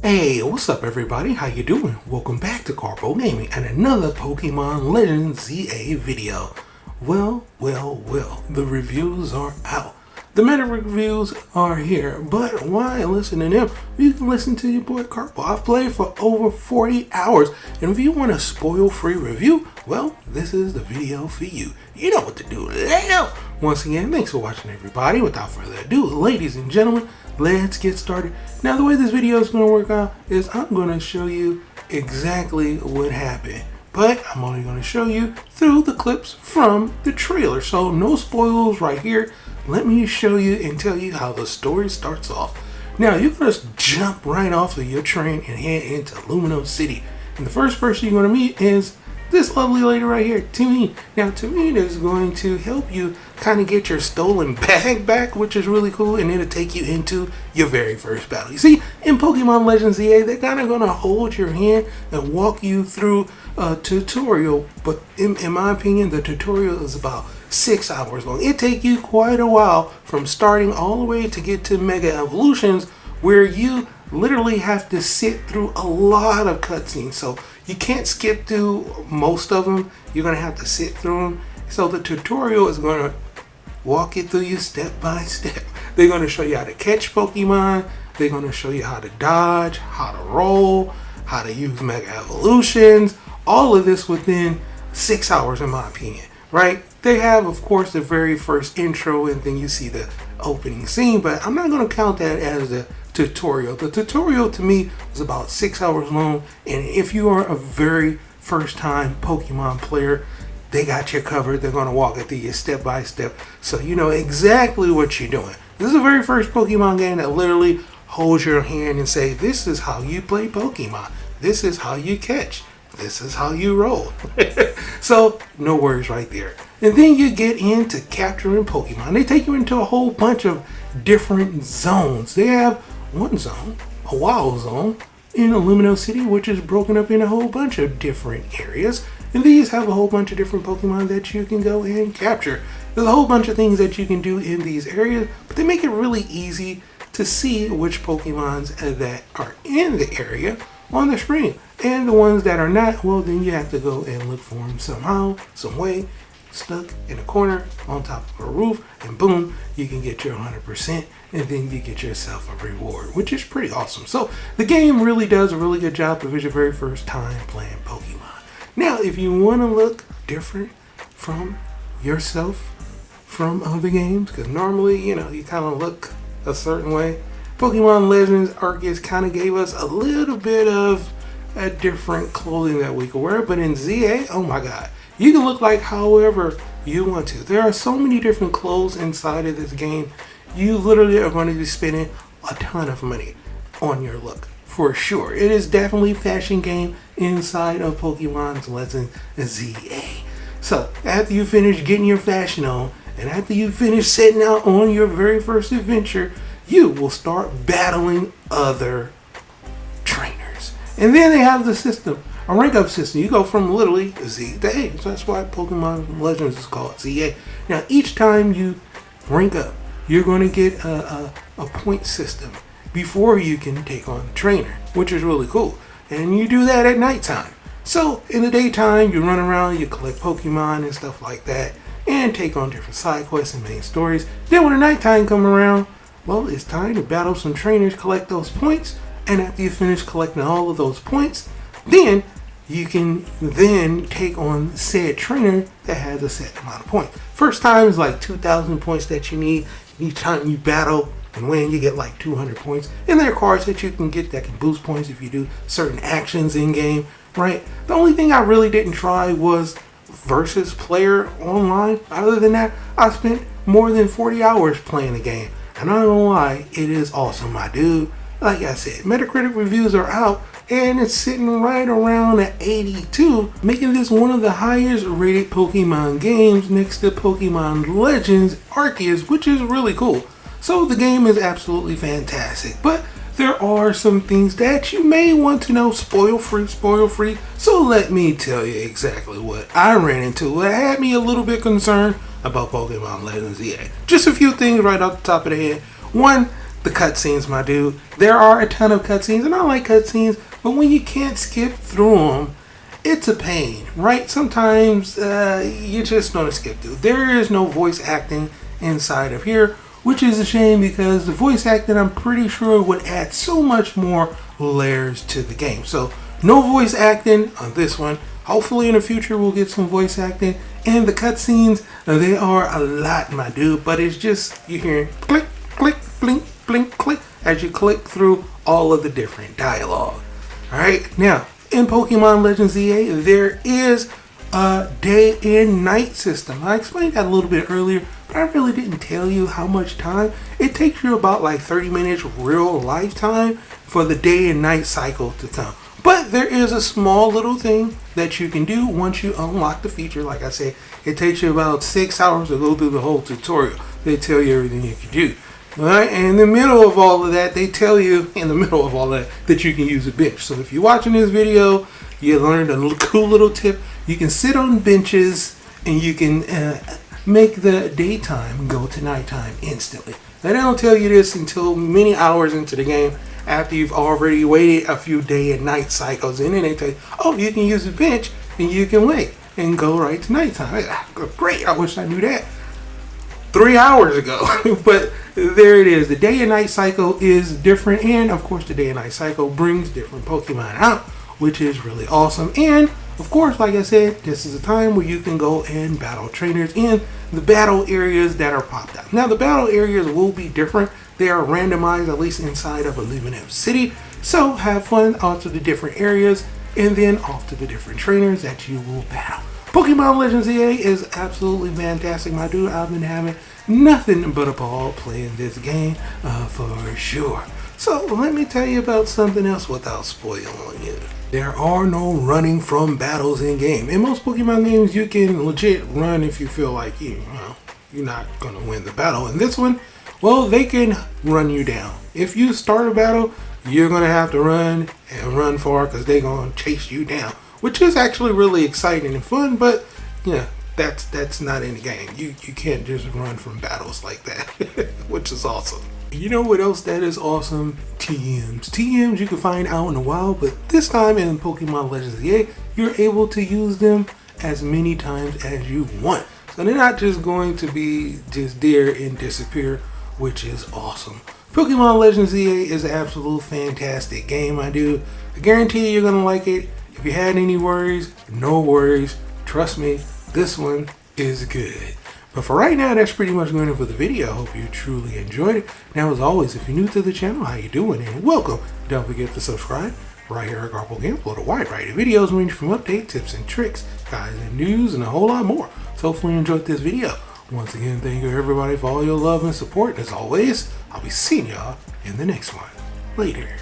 Hey, what's up everybody? How you doing? Welcome back to Karpo Gaming and another Pokemon Legends ZA video. Well, the reviews are out. The meta reviews are here, but why listen to them? You can listen to your boy Karpo. I've played for over 40 hours, and if you want a spoil-free review, well, this is the video for you. You know what to do. Once again, thanks for watching everybody. Without further ado, ladies and gentlemen, let's get started. Now, the way this video is going to work out is I'm going to show you exactly what happened, but I'm only going to show you through the clips from the trailer. So no spoilers right here. Let me show you and tell you how the story starts off. Now, you're going to jump right off of your train and head into Lumino City. And the first person you're going to meet is this lovely lady right here, Timmy. Now, Timmy is going to help you kind of get your stolen bag back, which is really cool, and it'll take you into your very first battle. You see, in Pokemon Legends ZA, they're kind of going to hold your hand and walk you through a tutorial, but in my opinion, the tutorial is about 6 hours long. It takes you quite a while from starting all the way to get to Mega Evolutions, where you literally have to sit through a lot of cutscenes. So you can't skip through most of them. You're going to have to sit through them. So the tutorial is going to walk you through you step by step. They're going to show you how to catch Pokemon. They're going to show you how to dodge, how to roll, how to use Mega Evolutions. All of this within 6 hours, in my opinion, right? They have, of course, the very first intro, and then you see the opening scene, but I'm not going to count that as the tutorial. The tutorial to me was about 6 hours long, and if you are a very first time Pokemon player, they got you covered. They're going to walk it through you step by step, so you know exactly what you're doing. This is the very first Pokemon game that literally holds your hand and say, this is how you play Pokemon. This is how you catch. This is how you roll. So no worries right there. And then you get into capturing Pokemon. They take you into a whole bunch of different zones. They have one zone, a wild zone, in Lumino City, which is broken up in a whole bunch of different areas. And these have a whole bunch of different Pokemon that you can go and capture. There's a whole bunch of things that you can do in these areas, but they make it really easy to see which Pokemons that are in the area on the screen. And the ones that are not, well, then you have to go and look for them somehow, some way, stuck in a corner on top of a roof, and boom, you can get your 100%, and then you get yourself a reward, which is pretty awesome. So the game really does a really good job if it's your very first time playing Pokemon. Now, if you want to look different from yourself from other games, because normally, you know, you kind of look a certain way, Pokemon Legends Arceus kind of gave us a little bit of a different clothing that we can wear, but in ZA, oh my god, you can look like however you want to. There are so many different clothes inside of this game. You literally are going to be spending a ton of money on your look, for sure. It is definitely a fashion game inside of Pokemon Legends ZA. So after you finish getting your fashion on, and after you finish setting out on your very first adventure, you will start battling other trainers. And then they have the system, a rank up system. You go from literally Z to A. So that's why Pokemon Legends is called ZA. Now, each time you rank up, you're going to get a point system before you can take on the trainer, which is really cool. And you do that at nighttime. So in the daytime, you run around, you collect Pokemon and stuff like that, and take on different side quests and main stories. Then when the nighttime come around, well, it's time to battle some trainers, collect those points, and after you finish collecting all of those points, then you can then take on said trainer that has a set amount of points. First time is like 2,000 points that you need. Each time you battle and win, you get like 200 points. And there are cards that you can get that can boost points if you do certain actions in game, right? The only thing I really didn't try was versus player online. Other than that, I spent more than 40 hours playing the game. And I'm not gonna lie, it is awesome, my dude. Like I said, Metacritic reviews are out, and it's sitting right around at 82, making this one of the highest rated Pokemon games next to Pokemon Legends Arceus, which is really cool. So the game is absolutely fantastic, but there are some things that you may want to know spoil free. So let me tell you exactly what I ran into. It had me a little bit concerned about Pokemon Legends ZA. Just a few things right off the top of the head. One, the cutscenes, my dude. There are a ton of cutscenes, and I like cutscenes, but when you can't skip through them, it's a pain, right? Sometimes you just want to skip through. There is no voice acting inside of here, which is a shame because the voice acting, I'm pretty sure, would add so much more layers to the game. So no voice acting on this one. Hopefully in the future we'll get some voice acting. And the cutscenes, they are a lot, my dude, but it's just, you hear click, click, blink, blink, click as you click through all of the different dialogue. Alright, now in Pokemon Legends EA, there is a day and night system. I explained that a little bit earlier, but I really didn't tell you how much time. It takes you about like 30 minutes real lifetime for the day and night cycle to come. But there is a small little thing that you can do once you unlock the feature. Like I said, it takes you about 6 hours to go through the whole tutorial. They tell you everything you can do. Alright, and in the middle of all of that, they tell you that you can use a bench. So if you're watching this video, you learned a cool little tip. You can sit on benches and you can make the daytime go to nighttime instantly. Now they don't tell you this until many hours into the game, after you've already waited a few day and night cycles, and then they tell you, oh, you can use a bench and you can wait and go right to nighttime. Great, I wish I knew that 3 hours ago. But there it is. The day and night cycle is different, and of course the day and night cycle brings different Pokemon out, which is really awesome. And of course, like I said, this is a time where you can go and battle trainers in the battle areas that are popped out. Now the battle areas will be different. They are randomized, at least inside of Illuminative City. So have fun off to the different areas and then off to the different trainers that you will battle. Pokemon Legends EA is absolutely fantastic, my dude. I've been having nothing but a ball playing this game for sure. So let me tell you about something else without spoiling you. There are no running from battles in game. In most Pokemon games, you can legit run if you feel like you're not going to win the battle. In this one, well, they can run you down. If you start a battle, you're going to have to run and run far because they're going to chase you down, which is actually really exciting and fun, but yeah, that's not in the game. You can't just run from battles like that, which is awesome. You know what else that is awesome? TMs. TMs you can find out in the wild, but this time in Pokemon Legends EA, you're able to use them as many times as you want. So they're not just going to be just there and disappear, which is awesome. Pokemon Legends EA is an absolute fantastic game, my dude. I guarantee you're gonna like it. If you had any worries, no worries. Trust me, this one is good. But for right now, that's pretty much going to for the video. I hope you truly enjoyed it. Now, as always, if you're new to the channel, how you doing? And welcome. Don't forget to subscribe. Right here at Karpo Game, upload a wide variety of videos ranging from update, tips and tricks, guides and news, and a whole lot more. So hopefully you enjoyed this video. Once again, thank you everybody for all your love and support. And as always, I'll be seeing y'all in the next one. Later.